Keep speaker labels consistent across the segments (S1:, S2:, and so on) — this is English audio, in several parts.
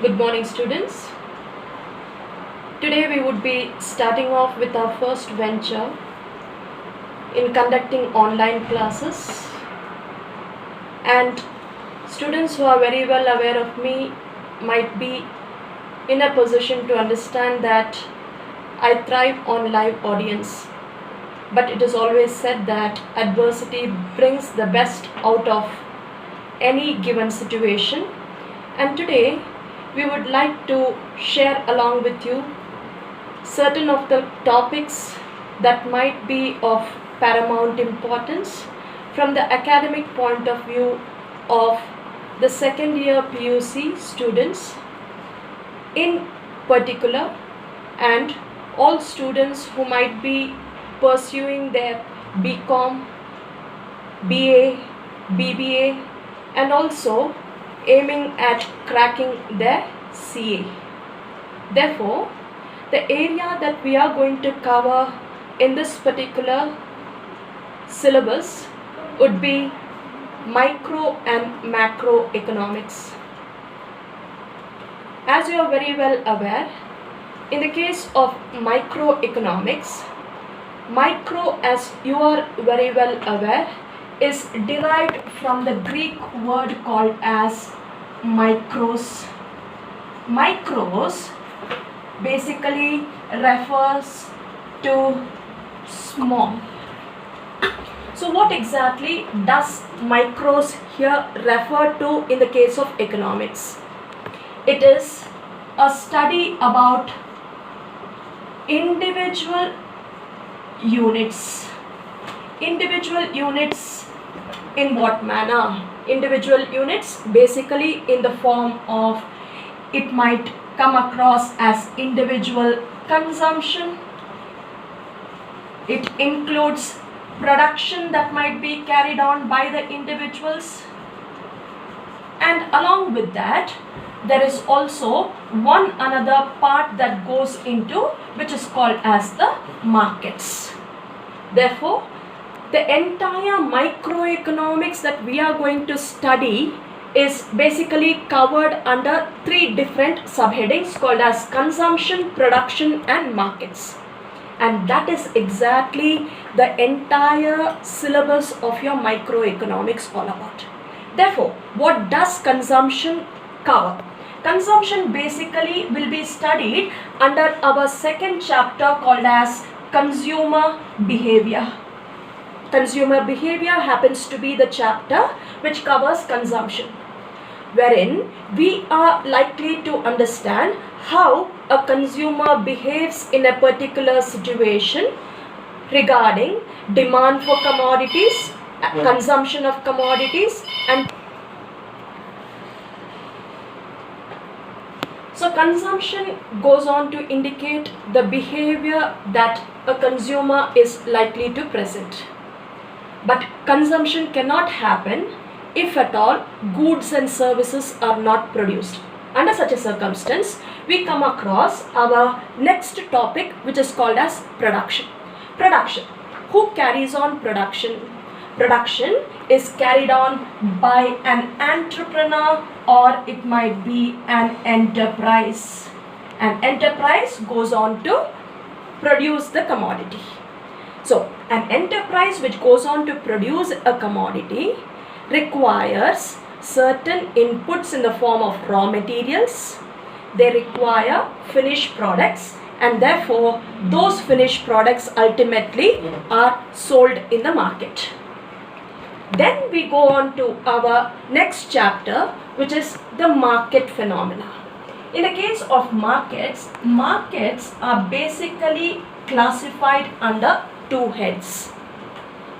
S1: Good morning, students. Today we would be starting off with our first venture in conducting online classes, and students who are very well aware of me might be in a position to understand that I thrive on live audience, but it is always said that adversity brings the best out of any given situation, and today we would like to share along with you certain of the topics that might be of paramount importance from the academic point of view of the second year PUC students in particular, and all students who might be pursuing their BCom, BA, BBA, and also aiming at cracking their CA. Therefore, the area that we are going to cover in this particular syllabus would be micro and macroeconomics. As you are very well aware, in the case of microeconomics, micro, as you are very well aware, is derived from the Greek word called as micros. Micros basically refers to small. So what exactly does micros here refer to in the case of economics? It is a study about individual units. Individual units in what manner? Individual units basically in the form of, it might come across as individual consumption. It includes production that might be carried on by the individuals, and along with that there is also one another part that goes into, which is called as the markets. Therefore, the entire microeconomics that we are going to study is basically covered under three different subheadings called as consumption, production, and markets. And that is exactly the entire syllabus of your microeconomics all about. Therefore, what does consumption cover? Consumption basically will be studied under our second chapter called as consumer behavior. Consumer behavior happens to be the chapter which covers consumption, wherein we are likely to understand how a consumer behaves in a particular situation regarding demand for commodities, consumption of commodities, and so consumption goes on to indicate the behavior that a consumer is likely to present. But consumption cannot happen if at all goods and services are not produced. Under such a circumstance, we come across our next topic, which is called as production. Production. Who carries on production? Production is carried on by an entrepreneur, or it might be an enterprise. An enterprise goes on to produce the commodity. So, an enterprise which goes on to produce a commodity requires certain inputs in the form of raw materials. They require finished products, and therefore those finished products ultimately are sold in the market. Then we go on to our next chapter, which is the market phenomena. In the case of markets, markets are basically classified under two heads.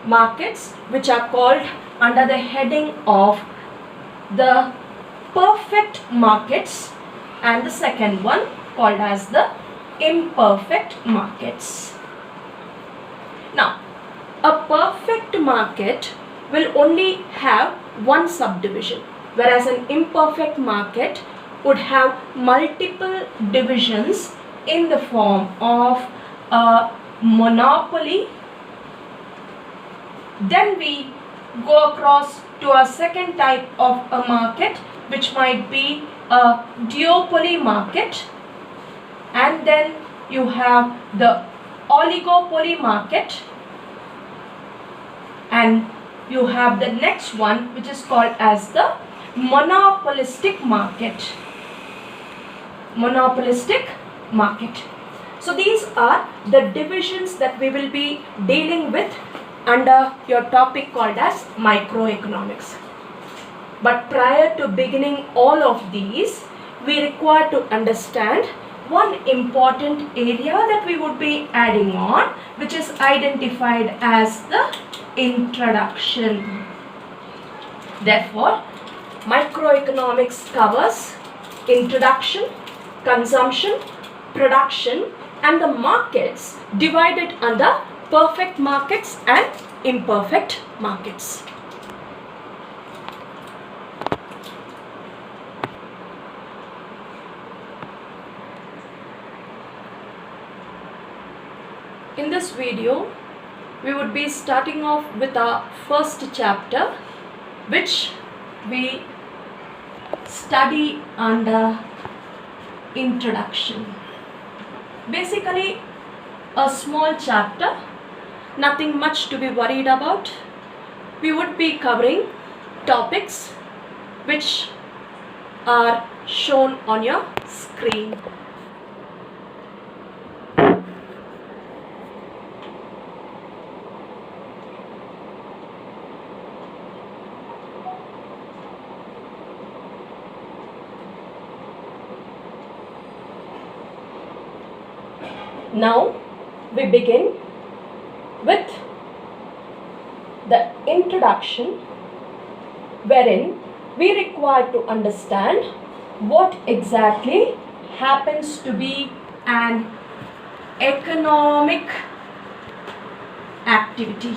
S1: Markets which are called under the heading of the perfect markets, and the second one called as the imperfect markets. Now, a perfect market will only have one subdivision, whereas an imperfect market would have multiple divisions in the form of a monopoly. Then we go across to a second type of a market, which might be a duopoly market, and then you have the oligopoly market, and you have the next one which is called as the monopolistic market. Monopolistic market. So these are the divisions that we will be dealing with under your topic called as microeconomics. But prior to beginning all of these, we require to understand one important area that we would be adding on, which is identified as the introduction. Therefore, microeconomics covers introduction, consumption, production, and the markets divided under perfect markets and imperfect markets. In this video, we would be starting off with our first chapter, which we study under introduction. Basically, a small chapter, nothing much to be worried about. We would be covering topics which are shown on your screen. Now we begin with the introduction, wherein we require to understand what exactly happens to be an economic activity.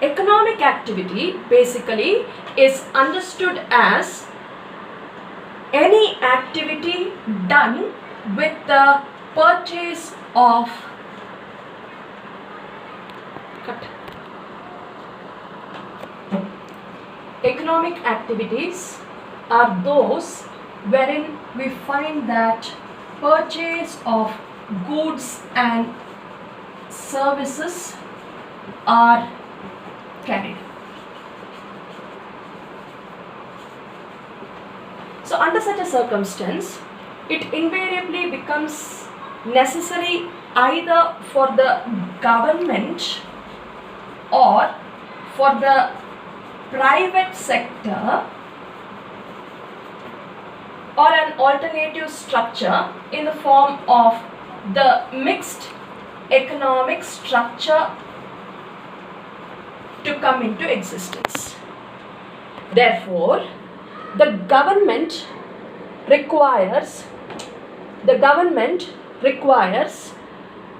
S1: Economic activity basically is understood as any activity done with the purchase of economic activities are those wherein we find that purchase of goods and services are carried. So under such a circumstance, it invariably becomes necessary either for the government or for the private sector or an alternative structure in the form of the mixed economic structure to come into existence. Therefore, the government requires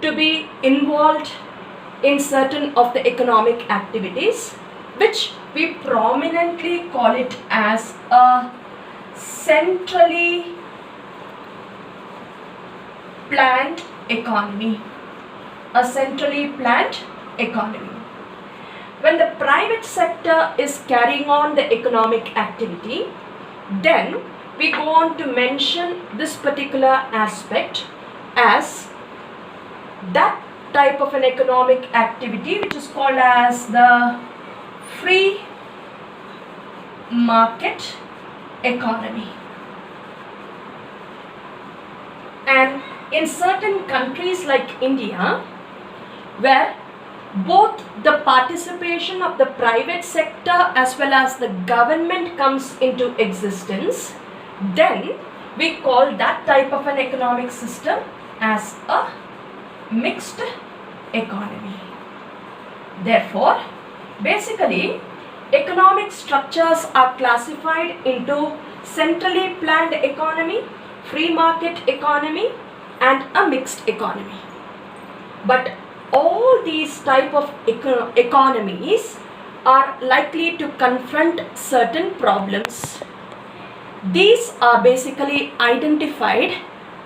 S1: to be involved in certain of the economic activities, which we prominently call it as a centrally planned economy. A centrally planned economy. When the private sector is carrying on the economic activity, then we go on to mention this particular aspect as that type of an economic activity which is called as the free market economy. And in certain countries like India, where both the participation of the private sector as well as the government comes into existence, then we call that type of an economic system as a mixed economy. Therefore, basically, economic structures are classified into centrally planned economy, free market economy, and a mixed economy. But all these type of economies are likely to confront certain problems. These are basically identified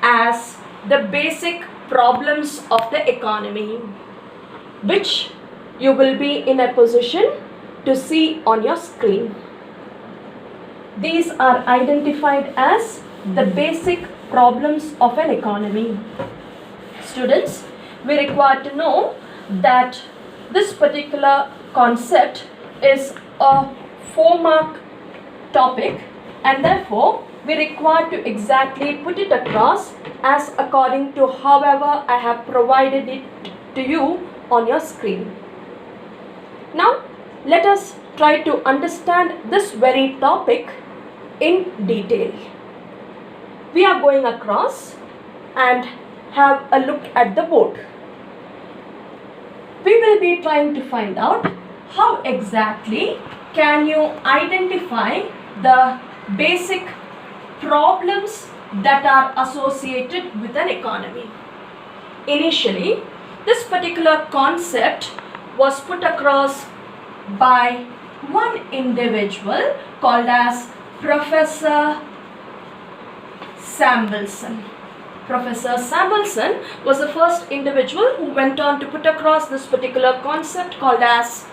S1: as the basic problems of the economy, which you will be in a position to see on your screen. These are identified as the basic problems of an economy. Students, we require to know that this particular concept is a 4-mark topic, and therefore we require to exactly put it across as according to however I have provided it to you on your screen. Now let us try to understand this very topic in detail. We are going across and have a look at the board. We will be trying to find out how exactly can you identify the basic problems that are associated with an economy. Initially, this particular concept was put across by one individual called as Professor Samuelson. Professor Samuelson was the first individual who went on to put across this particular concept called as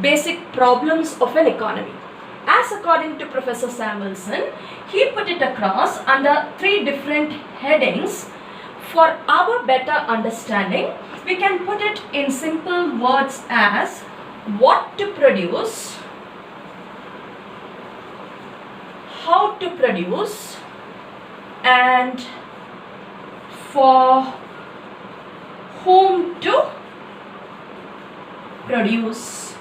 S1: basic problems of an economy. As according to Professor Samuelson, he put it across under 3 different headings. For our better understanding, we can put it in simple words as what to produce, how to produce, and for whom to produce.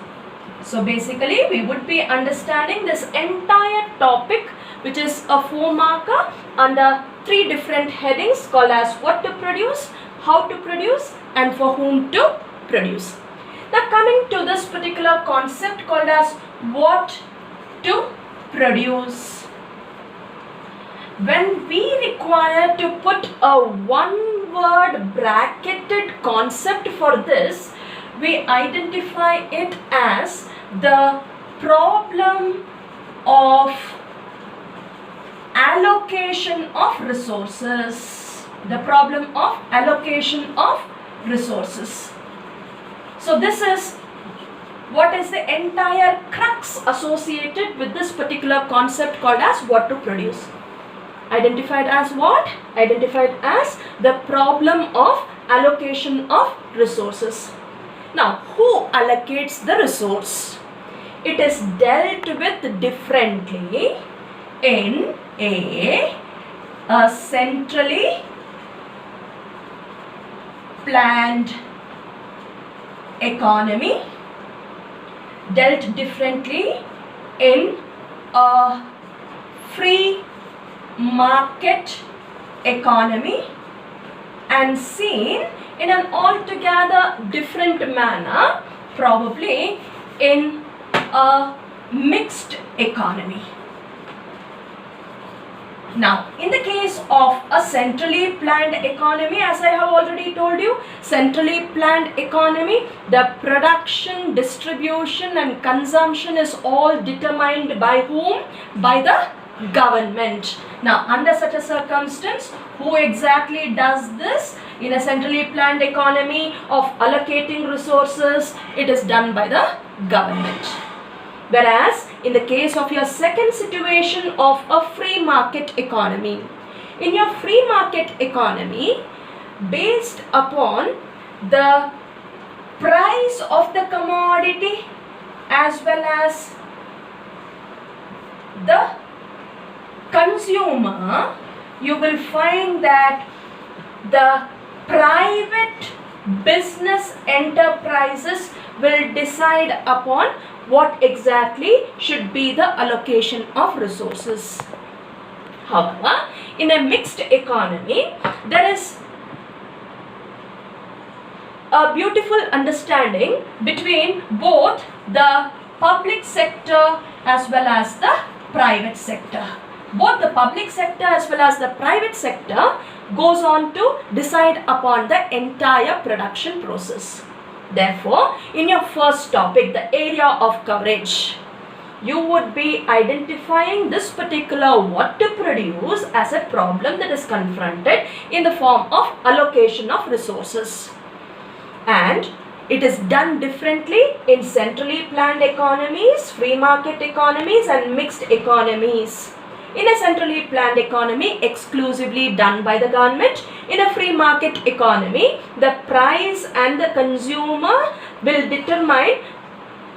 S1: So basically we would be understanding this entire topic, which is a 4-marker under 3 different headings called as what to produce, how to produce, and for whom to produce. Now coming to this particular concept called as what to produce. When we require to put a 1-word bracketed concept for this, we identify it as the problem of allocation of resources. The problem of allocation of resources. So this is what is the entire crux associated with this particular concept called as what to produce. Identified as what? Identified as the problem of allocation of resources. Now, who allocates the resource? It is dealt with differently in a centrally planned economy, dealt differently in a free market economy, and seen in an altogether different manner, probably in a mixed economy. Now, in the case of a centrally planned economy, as I have already told you, centrally planned economy, the production, distribution and consumption is all determined by whom? By the government. Now, under such a circumstance, who exactly does this? In a centrally planned economy of allocating resources, it is done by the government. Whereas, in the case of your second situation of a free market economy, in your free market economy, based upon the price of the commodity as well as the consumer, you will find that the private business enterprises will decide upon what exactly should be the allocation of resources. However, in a mixed economy, there is a beautiful understanding between both the public sector as well as the private sector. Both the public sector as well as the private sector goes on to decide upon the entire production process. Therefore, in your first topic, the area of coverage, you would be identifying this particular what to produce as a problem that is confronted in the form of allocation of resources. And It is done differently in centrally planned economies, free market economies and mixed economies. In a centrally planned economy, exclusively done by the government. In a free market economy, the price and the consumer will determine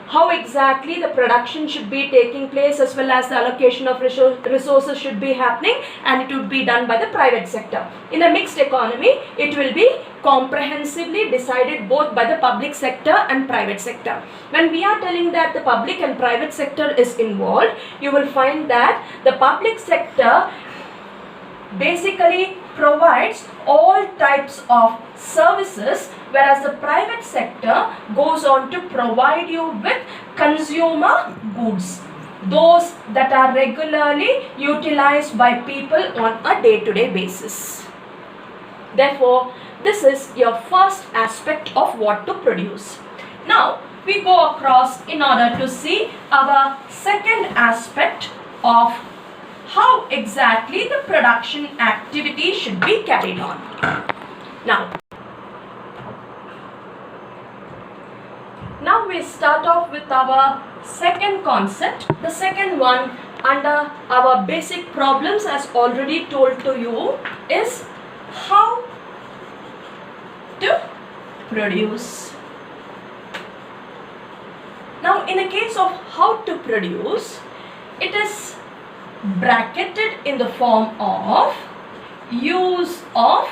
S1: how exactly the production should be taking place as well as the allocation of resources should be happening, and it would be done by the private sector. In a mixed economy, it will be comprehensively decided both by the public sector and private sector. When we are telling that the public and private sector is involved, you will find that the public sector basically provides all types of services, whereas the private sector goes on to provide you with consumer goods, those that are regularly utilized by people on a day-to-day basis. Therefore, this is your first aspect of what to produce. Now, we go across in order to see our second aspect of how exactly the production activity should be carried on. Now we start off with our second concept. The second one under our basic problems, as already told to you, is how to produce. Now in the case of how to produce, it is bracketed in the form of use of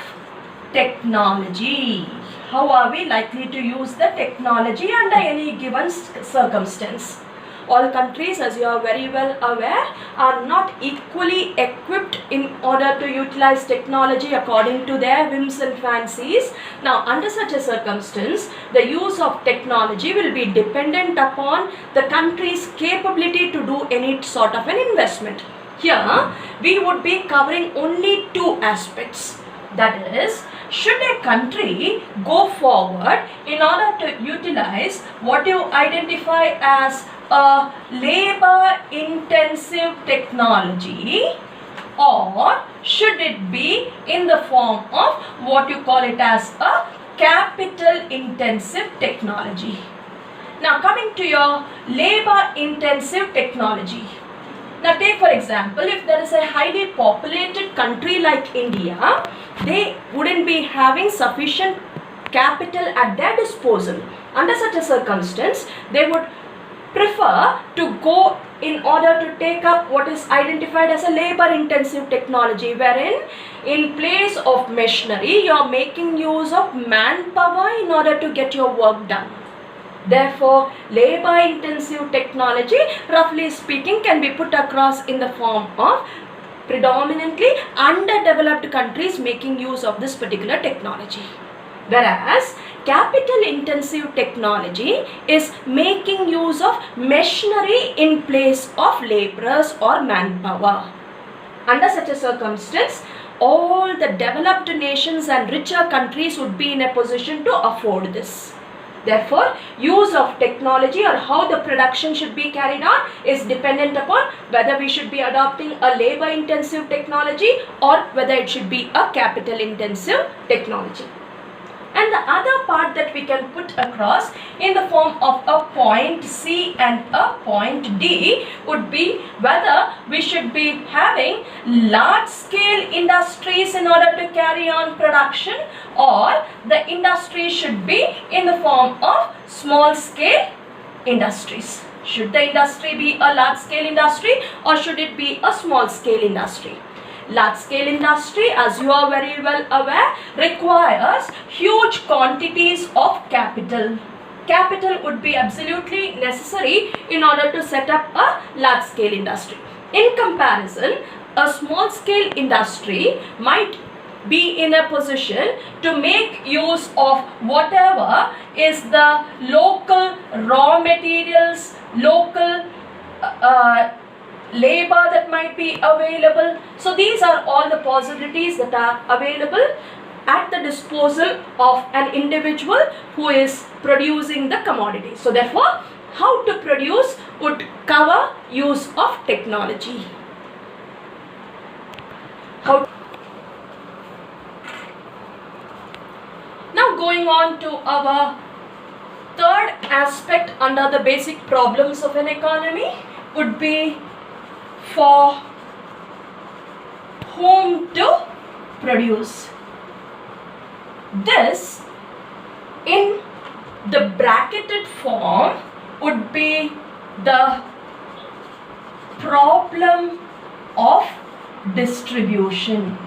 S1: technology. How are we likely to use the technology under any given circumstance? All countries, as you are very well aware, are not equally equipped in order to utilize technology according to their whims and fancies. Now, under such a circumstance, the use of technology will be dependent upon the country's capability to do any sort of an investment. Here, we would be covering only two aspects. That is, should a country go forward in order to utilize what you identify as a labor intensive technology, or should it be in the form of what you call it as a capital intensive technology? Now coming to your labor intensive technology. Now take for example, if there is a highly populated country like India, they wouldn't be having sufficient capital at their disposal. Under such a circumstance, they would prefer to go in order to take up what is identified as a labor intensive technology, wherein in place of machinery, you are making use of manpower in order to get your work done. Therefore, labor intensive technology, roughly speaking, can be put across in the form of predominantly underdeveloped countries making use of this particular technology. Whereas, capital intensive technology is making use of machinery in place of laborers or manpower. Under such a circumstance, all the developed nations and richer countries would be in a position to afford this. Therefore, use of technology or how the production should be carried on is dependent upon whether we should be adopting a labor intensive technology or whether it should be a capital intensive technology. And the other part that we can put across in the form of a point C and a point D would be whether we should be having large scale industries in order to carry on production, or the industry should be in the form of small scale industries. Should the industry be a large scale industry or should it be a small scale industry? Large scale industry, as you are very well aware, requires huge quantities of capital. Capital would be absolutely necessary in order to set up a large scale industry. In comparison, a small scale industry might be in a position to make use of whatever is the local raw materials, local labor that might be available. So these are all the possibilities that are available at the disposal of an individual who is producing the commodity. So therefore, how to produce would cover use of technology. Now going on to our third aspect under the basic problems of an economy would be for whom to produce. This in the bracketed form would be the problem of distribution.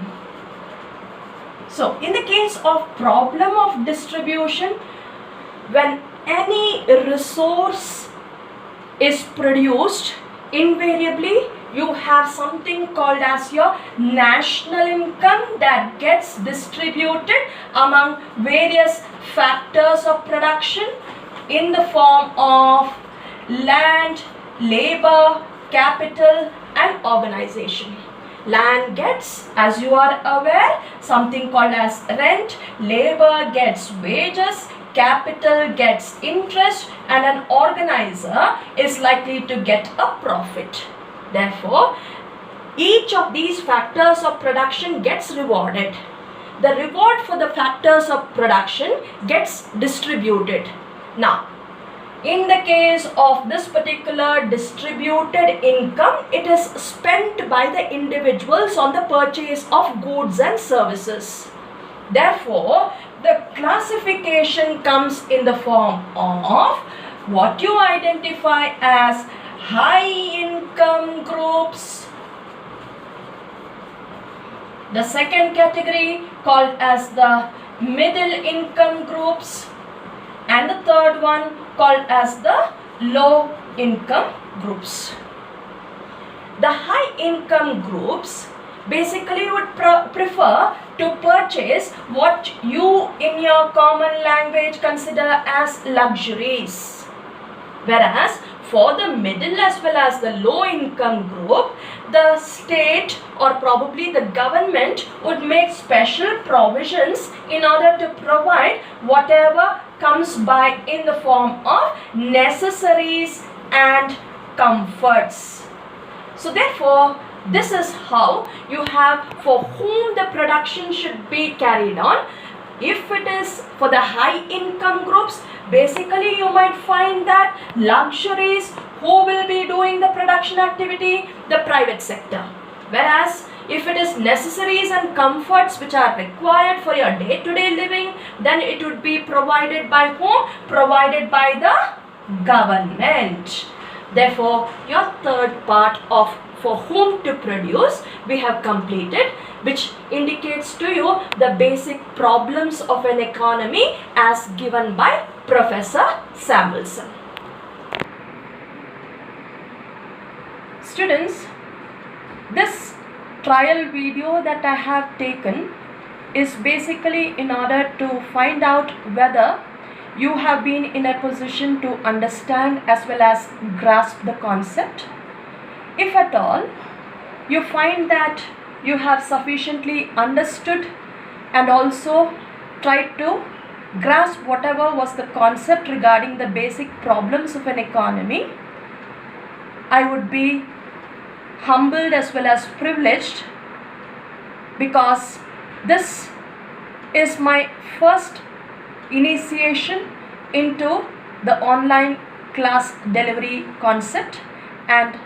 S1: So in the case of problem of distribution, when any resource is produced, invariably you have something called as your national income that gets distributed among various factors of production in the form of land, labor, capital and organization. Land gets, as you are aware, something called as rent, labor gets wages, capital gets interest, and an organizer is likely to get a profit. Therefore, each of these factors of production gets rewarded. The reward for the factors of production gets distributed. Now, in the case of this particular distributed income, it is spent by the individuals on the purchase of goods and services. Therefore, the classification comes in the form of what you identify as high income groups. The second category called as the middle income groups, and the third one called as the low income groups. The high income groups basically would prefer to purchase what you in your common language consider as luxuries, whereas for the middle as well as the low income group, the state or probably the government would make special provisions in order to provide whatever comes by in the form of necessaries and comforts. So therefore, this is how you have for whom the production should be carried on. If it is for the high income groups, basically you might find that luxuries, who will be doing the production activity? The private sector. Whereas if it is necessaries and comforts which are required for your day-to-day living, then it would be provided by whom? Provided by the government. Therefore, your third part of for whom to produce we have completed, which indicates to you the basic problems of an economy as given by Professor Samuelson. Students, this trial video that I have taken is basically in order to find out whether you have been in a position to understand as well as grasp the concept. If at all you find that you have sufficiently understood and also tried to grasp whatever was the concept regarding the basic problems of an economy, I would be humbled as well as privileged, because this is my first initiation into the online class delivery concept, and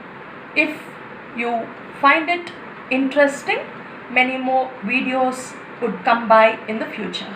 S1: if you find it interesting, many more videos would come by in the future.